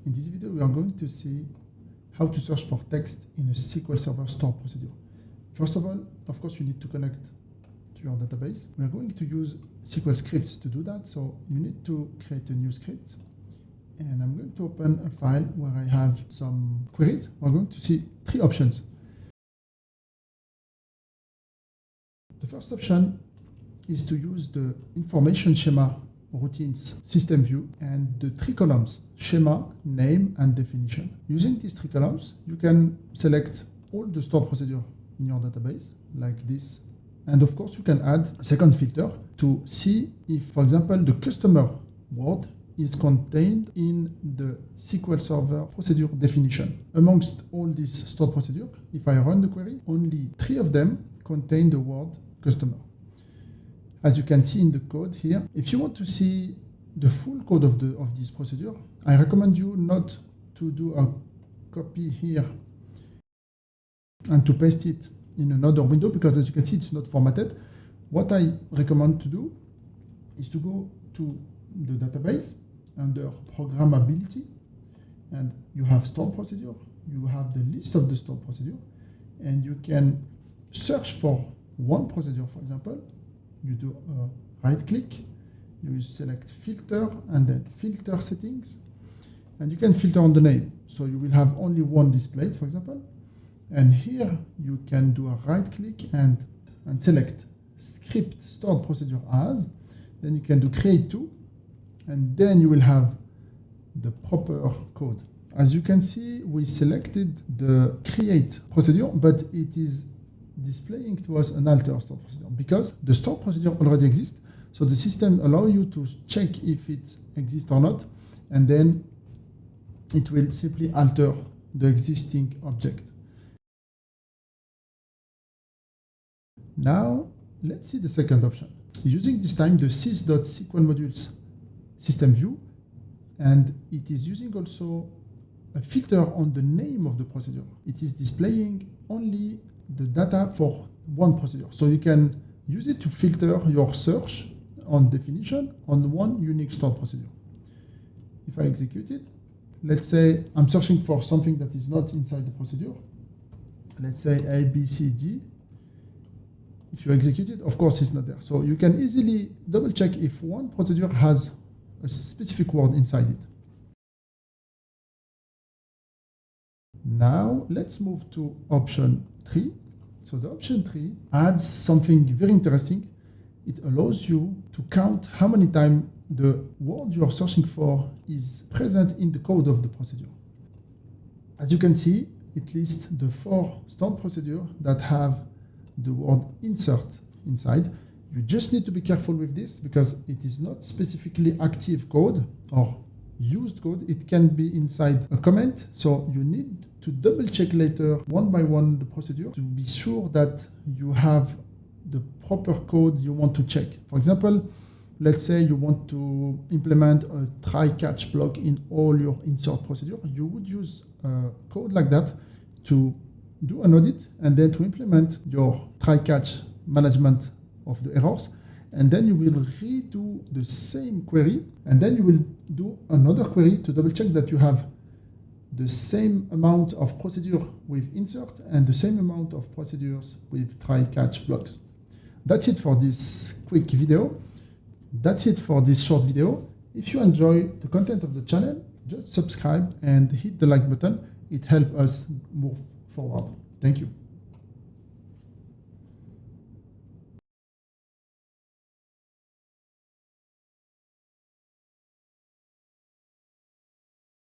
In this video, we are going to see how to search for text in a SQL Server store procedure. First of all, of course, you need to connect to your database. We are going to use SQL scripts to do that, so you need to create a new script. And I'm going to open a file where I have some queries. We're going to see three options. The first option is to use the information schema routines system view and the three columns, schema, name, and definition. Using these three columns, you can select all the stored procedure in your database like this. And of course, you can add a second filter to see if, for example, the customer word is contained in the SQL Server procedure definition. Amongst all these stored procedures, if I run the query, only 3 of them contain the word customer. As you can see in the code here, if you want to see the full code of this procedure, I recommend you not to do a copy here and to paste it in another window, because as you can see, it's not formatted. What I recommend to do is to go to the database under programmability, and you have stored procedure, you have the list of the stored procedure, and you can search for one procedure. For example, you do a right click, you select filter and then filter settings, and you can filter on the name. So you will have only one displayed, for example. And here you can do a right click and select script stored procedure as, then you can do create to, and then you will have the proper code. As you can see, we selected the create procedure, but it is displaying to us an alter stored procedure because the stored procedure already exists. So the system allows you to check if it exists or not, and then it will simply alter the existing object. Now, let's see the second option. Using this time the sys.sql modules system view, and it is using also a filter on the name of the procedure. It is displaying only the data for one procedure. So you can use it to filter your search on definition on one unique stored procedure. If I execute it, let's say I'm searching for something that is not inside the procedure. Let's say A, B, C, D. If you execute it, of course, it's not there. So you can easily double check if one procedure has a specific word inside it. Now, let's move to option 3. So the option 3 adds something very interesting. It allows you to count how many times the word you are searching for is present in the code of the procedure. As you can see, it lists the 4 stored procedures that have the word insert inside. You just need to be careful with this because it is not specifically active code or used code. It can be inside a comment. So you need to double check later one by one the procedure to be sure that you have the proper code you want to check. For example, let's say you want to implement a try-catch block in all your insert procedure. You would use a code like that to do an audit and then to implement your try-catch management of the errors. And then you will redo the same query, and then you will do another query to double check that you have the same amount of procedure with insert and the same amount of procedures with try-catch blocks. That's it for this quick video. That's it for this short video. If you enjoy the content of the channel, just subscribe and hit the like button. It helps us move forward. Thank you.